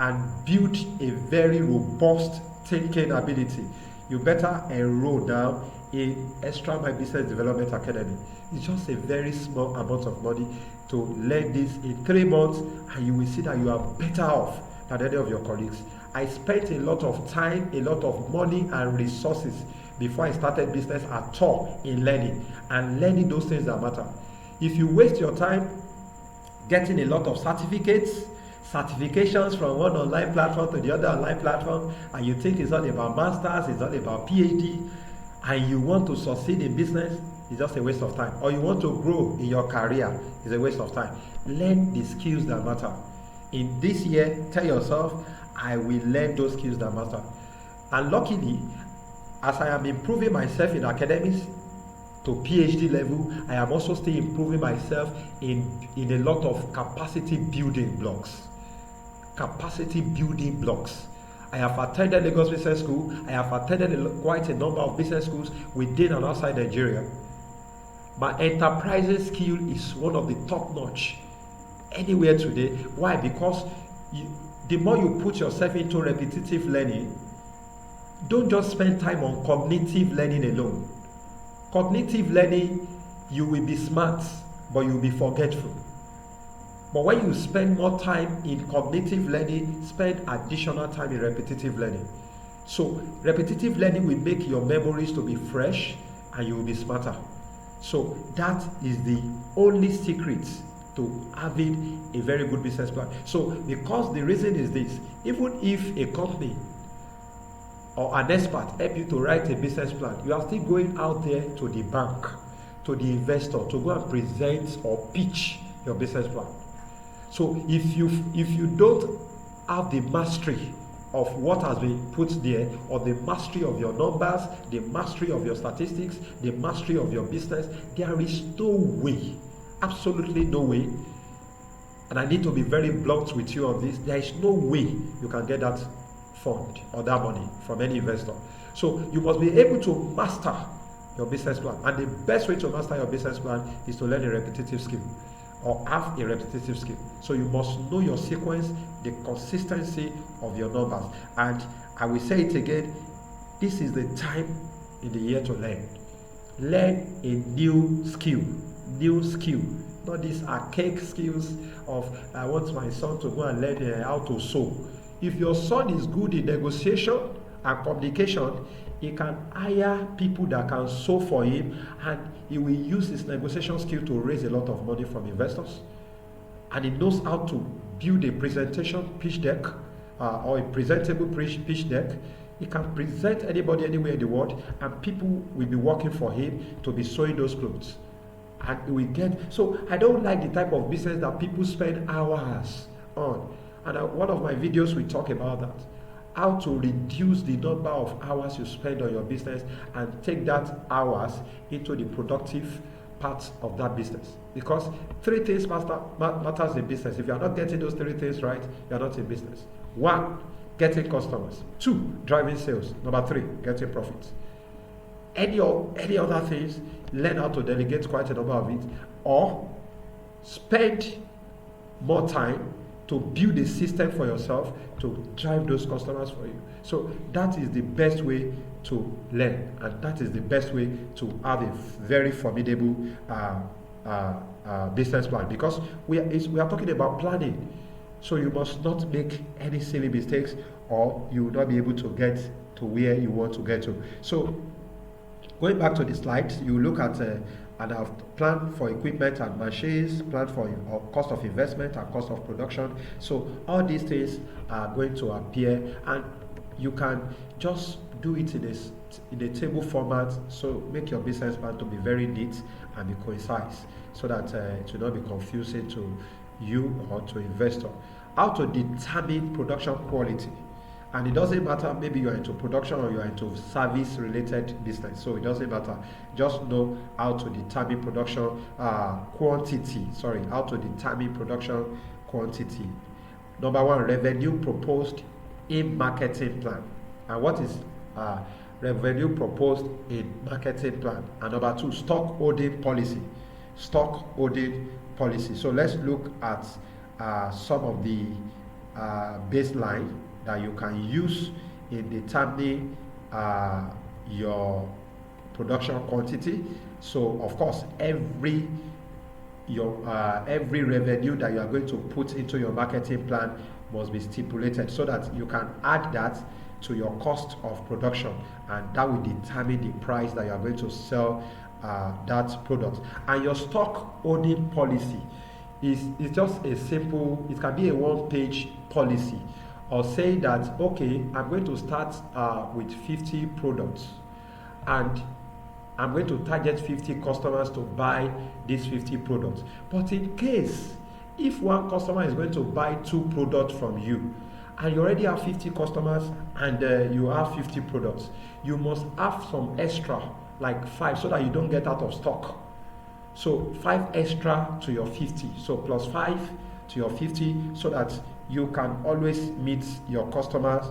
and build a very robust thinking ability, you better enroll now in Extra My Business Development Academy. It's just a very small amount of money to learn this in 3 months, and you will see that you are better off than any of your colleagues. I spent a lot of time, a lot of money and resources before I started business at all in learning, and learning those things that matter. If you waste your time getting a lot of certifications from one online platform to the other online platform, and you think it's all about masters, it's all about PhD, and you want to succeed in business, it's just a waste of time. Or you want to grow in your career, it's a waste of time. Learn the skills that matter. In this year, tell yourself, I will learn those skills that matter. And luckily, as I am improving myself in academics to PhD level, I am also still improving myself in a lot of capacity building blocks. Capacity building blocks. I have attended Lagos Business School. I have attended quite a number of business schools within and outside Nigeria. My enterprise skill is one of the top notch anywhere today. Why? Because the more you put yourself into repetitive learning, don't just spend time on cognitive learning alone. Cognitive learning, you will be smart, but you will be forgetful. But when you spend more time in cognitive learning, spend additional time in repetitive learning. So repetitive learning will make your memories to be fresh and you will be smarter. So that is the only secret to having a very good business plan. So because the reason is this, even if a company or an expert help you to write a business plan, you are still going out there to the bank, to the investor, to go and present or pitch your business plan. So if you don't have the mastery of what has been put there, or the mastery of your numbers, the mastery of your statistics, the mastery of your business, there is no way, absolutely no way, and I need to be very blunt with you on this, there is no way you can get that fund or that money from any investor. So you must be able to master your business plan, and the best way to master your business plan is to learn a repetitive skill or have a repetitive skill. So you must know your sequence, the consistency of your numbers. And I will say it again, this is the time in the year to learn. Learn a new skill, not these archaic skills of I want my son to go and learn how to sew. If your son is good in negotiation and communication, he can hire people that can sew for him, and he will use his negotiation skill to raise a lot of money from investors. And he knows how to build a presentation pitch deck or a presentable pitch deck. He can present anybody anywhere in the world, and people will be working for him to be sewing those clothes. And he will get. So I don't like the type of business that people spend hours on. And one of my videos will talk about that. How to reduce the number of hours you spend on your business and take that hours into the productive parts of that business. Because 3 things matters in business. If you are not getting those 3 things right, you are not in business. 1, getting customers. 2, driving sales. Number 3, getting profits. Any other things, learn how to delegate quite a number of it, or spend more time to build a system for yourself to drive those customers for you. So that is the best way to learn, and that is the best way to have a very formidable business plan, because we are talking about planning. So you must not make any silly mistakes, or you will not be able to get to where you want to get to. So going back to the slides, you look at and I've planned for equipment and machines, planned for cost of investment and cost of production. So all these things are going to appear, and you can just do it in a table format. So make your business plan to be very neat and be concise, so that it will not be confusing to you or to investor. How to determine production quality. And it doesn't matter, maybe you're into production or you're into service related business, so it doesn't matter. Just know how to determine production quantity. How to determine production quantity. Number one, revenue proposed in marketing plan. And what is revenue proposed in marketing plan? And number two, stock holding policy. Stock holding policy. So let's look at some of the baseline that you can use in determining your production quantity. So of course, every revenue that you are going to put into your marketing plan must be stipulated, so that you can add that to your cost of production, and that will determine the price that you are going to sell that product. And your stock holding policy is just a simple, it can be a one-page policy, or say that, okay, I'm going to start with 50 products, and I'm going to target 50 customers to buy these 50 products. But in case, if one customer is going to buy 2 products from you, and you already have 50 customers and you have 50 products, you must have some extra, like 5, so that you don't get out of stock. So 5 extra to your 50, so plus 5 to your 50, so that you can always meet your customers'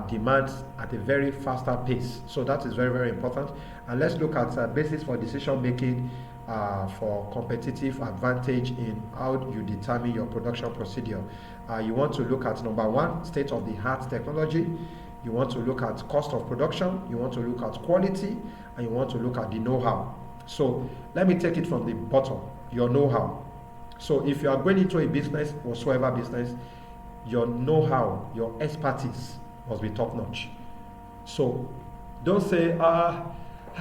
demands at a very faster pace. So that is very, very important. And let's look at basis for decision making for competitive advantage in how you determine your production procedure. You want to look at number one, state of the art technology. You want to look at cost of production. You want to look at quality, and you want to look at the know-how. So let me take it from the bottom, your know-how. So if you are going into a business, whatsoever business, your know-how, your expertise must be top-notch. So don't say, I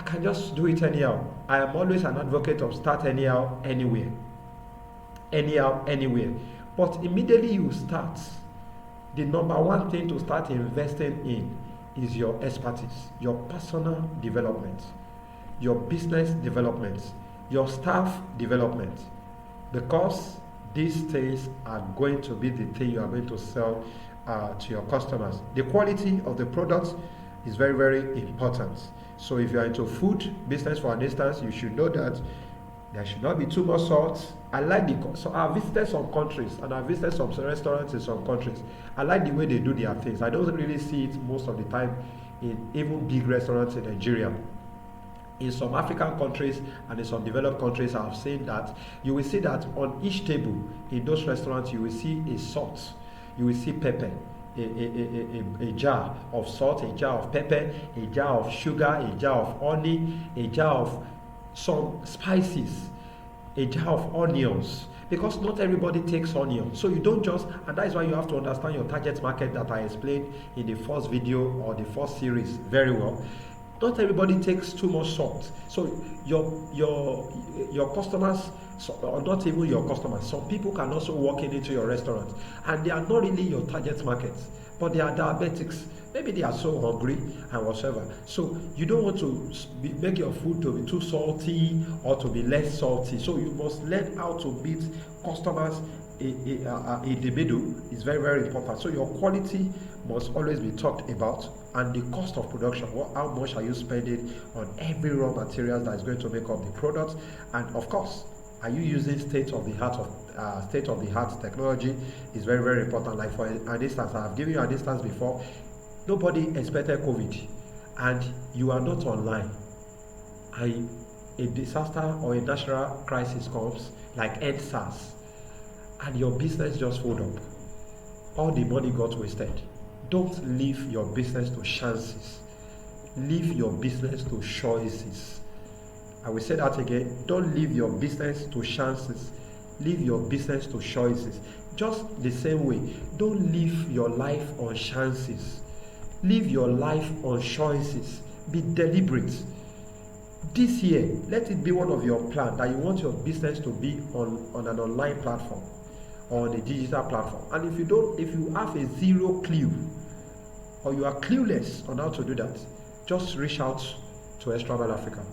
can just do it anyhow. I am always an advocate of start anyhow, anywhere. Anyhow, anywhere. But immediately you start, the number one thing to start investing in is your expertise, your personal development, your business development, your staff development. Because these things are going to be the thing you are going to sell to your customers. The quality of the product is very, very important. So if you are into food business, for instance, you should know that there should not be too much salt. So I've visited some countries, and I've visited some restaurants in some countries. I like the way they do their things. I don't really see it most of the time in even big restaurants in Nigeria. In some African countries and in some developed countries, I've seen that you will see that on each table in those restaurants, you will see a salt, you will see pepper, a jar of salt, a jar of pepper, a jar of sugar, a jar of honey, a jar of some spices, a jar of onions, because not everybody takes onion. So you don't just, and that is why you have to understand your target market that I explained in the first video or the first series very well. Not everybody takes too much salt. So your customers, or not even your customers, some people can also walk into your restaurant and they are not really your target market, but they are diabetics. Maybe they are so hungry and whatsoever. So you don't want to make your food to be too salty or to be less salty. So you must learn how to meet customers in the middle. Is very, very important. So your quality must always be talked about, and the cost of production. How much are you spending on every raw materials that is going to make up the product? And of course, are you using state of the art technology? Is very, very important. Like for an instance, I have given you an instance before. Nobody expected COVID, and you are not online. A disaster or a natural crisis comes, like EndSARS, and your business just fold up. All the money got wasted. Don't leave your business to chances. leave your business to choices. I will say that again. Don't leave your business to chances. Leave your business to choices. Just the same way, don't live your life on chances. Live your life on choices. Be deliberate. This year, let it be one of your plans that you want your business to be on an online platform or on a digital platform. And if you have a zero clue or you are clueless on how to do that, just reach out to Extra Mile Africa.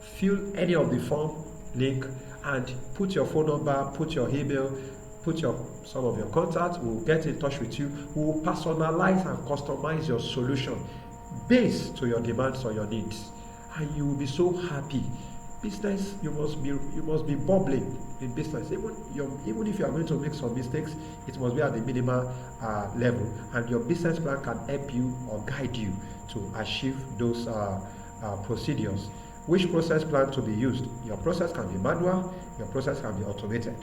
Fill any of the form link and put your phone number, put your email, put some of your contacts. We'll get in touch with you. We will personalize and customize your solution based to your demands or your needs, and you will be so happy. Business, you must be bubbling in business. Even if you are going to make some mistakes, it must be at the minimal level, and your business plan can help you or guide you to achieve those procedures. Which process plan to be used? Your process can be manual, your process can be automated.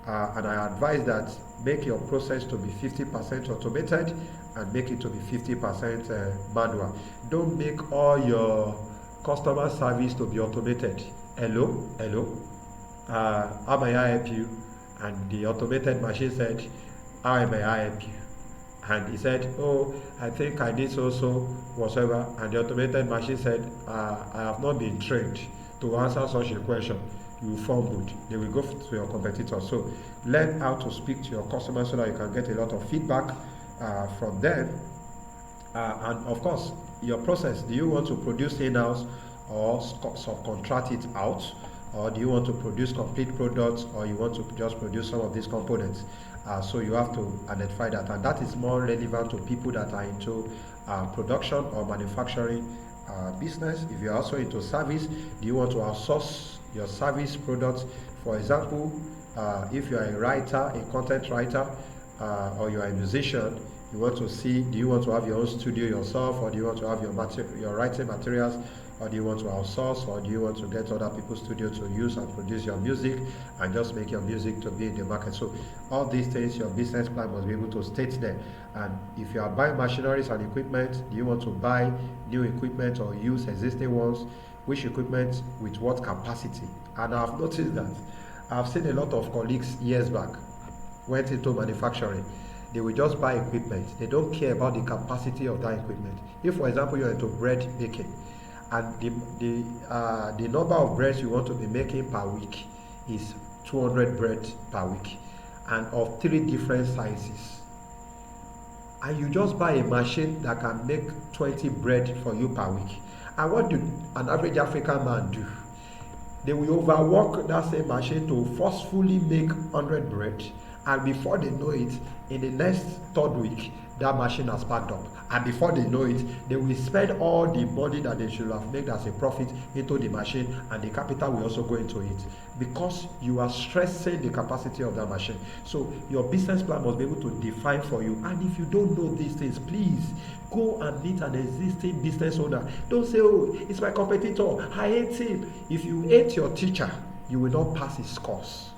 And I advise that make your process to be 50% automated and make it to be 50% manual. Don't make all your customer service to be automated. Hello, how may I help you? And the automated machine said, how may I help you? And he said, oh, I think I need so whatsoever. And the automated machine said, I have not been trained to answer such a question. You fumbled. They will go to your competitor. So learn how to speak to your customers so that you can get a lot of feedback from them. And of course, your process, do you want to produce in-house or subcontract it out? Or do you want to produce complete products, or you want to just produce some of these components? So you have to identify that, and that is more relevant to people that are into production or manufacturing business. If you're also into service, do you want to outsource your service products? For example, if you're a writer, a content writer, or you're a musician, you want to see, do you want to have your own studio yourself, or do you want to have your writing materials, or do you want to outsource, or do you want to get other people's studio to use and produce your music and just make your music to be in the market? So all these things, your business plan must be able to state there. And if you are buying machineries and equipment, do you want to buy new equipment or use existing ones? Which equipment with what capacity? And I've noticed that I've seen a lot of colleagues years back went into manufacturing. They will just buy equipment. They don't care about the capacity of that equipment. If, for example, you're into bread baking, and the number of breads you want to be making per week is 200 bread per week, and of 3 different sizes, and you just buy a machine that can make 20 bread for you per week. And what do an average African man do? They will overwork that same machine to forcefully make 100 bread, and before they know it, in the next 3rd week, that machine has packed up, and before they know it, they will spend all the money that they should have made as a profit into the machine, and the capital will also go into it, because you are stressing the capacity of that machine. So your business plan must be able to define for you. And if you don't know these things, please go and meet an existing business owner. Don't say, oh, it's my competitor, I hate him. If you hate your teacher, you will not pass his course.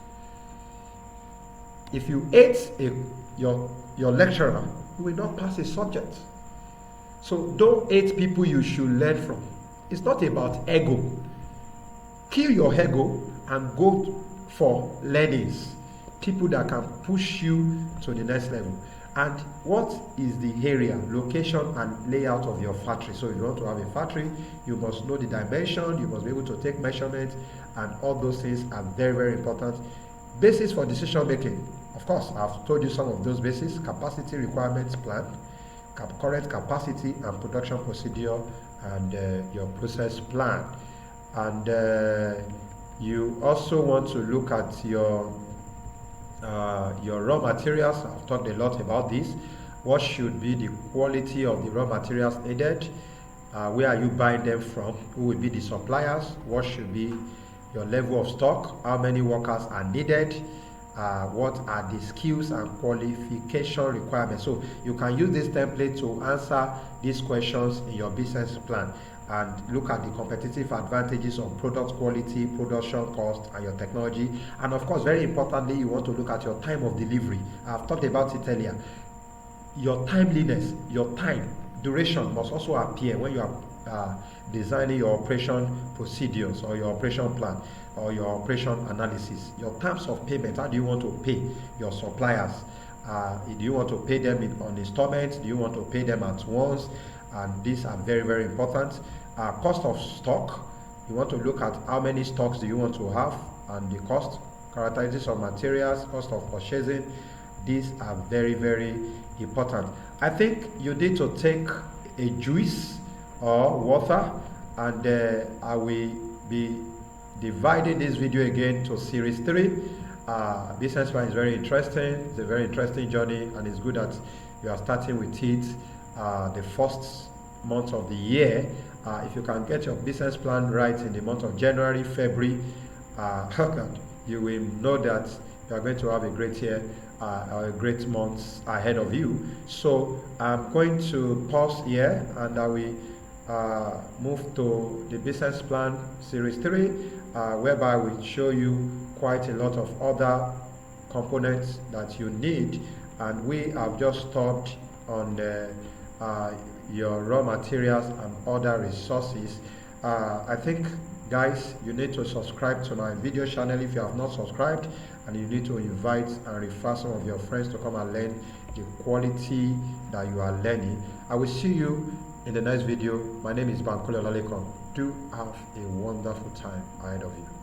If you hate your lecturer, you will not pass a subject. So don't hate people you should learn from. It's not about ego. Kill your ego and go for learnings. People that can push you to the next level. And what is the area, location, and layout of your factory? So if you want to have a factory, you must know the dimension, you must be able to take measurements, and all those things are very, very important. Basis for decision making. Of course, I've told you some of those bases: capacity requirements plan, current capacity and production procedure, and your process plan. And you also want to look at your raw materials. I've talked a lot about this. What should be the quality of the raw materials needed? Where are you buying them from? Who will be the suppliers? What should be your level of stock? How many workers are needed? What are the skills and qualification requirements? So you can use this template to answer these questions in your business plan, and look at the competitive advantages of product quality, production cost, and your technology. And of course, very importantly, you want to look at your time of delivery. I've talked about it earlier. Your timeliness, your time, duration must also appear when you are designing your operation procedures or your operation plan or your operation analysis. Your terms of payment, how do you want to pay your suppliers? Do you want to pay them on installments? Do you want to pay them at once? And these are very, very important. Cost of stock, you want to look at how many stocks do you want to have and the cost. Characteristics of materials, cost of purchasing, these are very, very important. I think you need to take a juice or water, and I will be dividing this video again to series 3. Business plan is very interesting. It's a very interesting journey, and it's good that you are starting with it the first month of the year. If you can get your business plan right in the month of January, February, you will know that you are going to have a great year or a great month ahead of you. So I'm going to pause here, and I will move to the business plan series 3, whereby we show you quite a lot of other components that you need, and we have just stopped on your raw materials and other resources. I think, guys, you need to subscribe to my video channel if you have not subscribed, and you need to invite and refer some of your friends to come and learn the quality that you are learning. I will see you in the next video. My name is Bankole Olalekan. Do have a wonderful time ahead of you.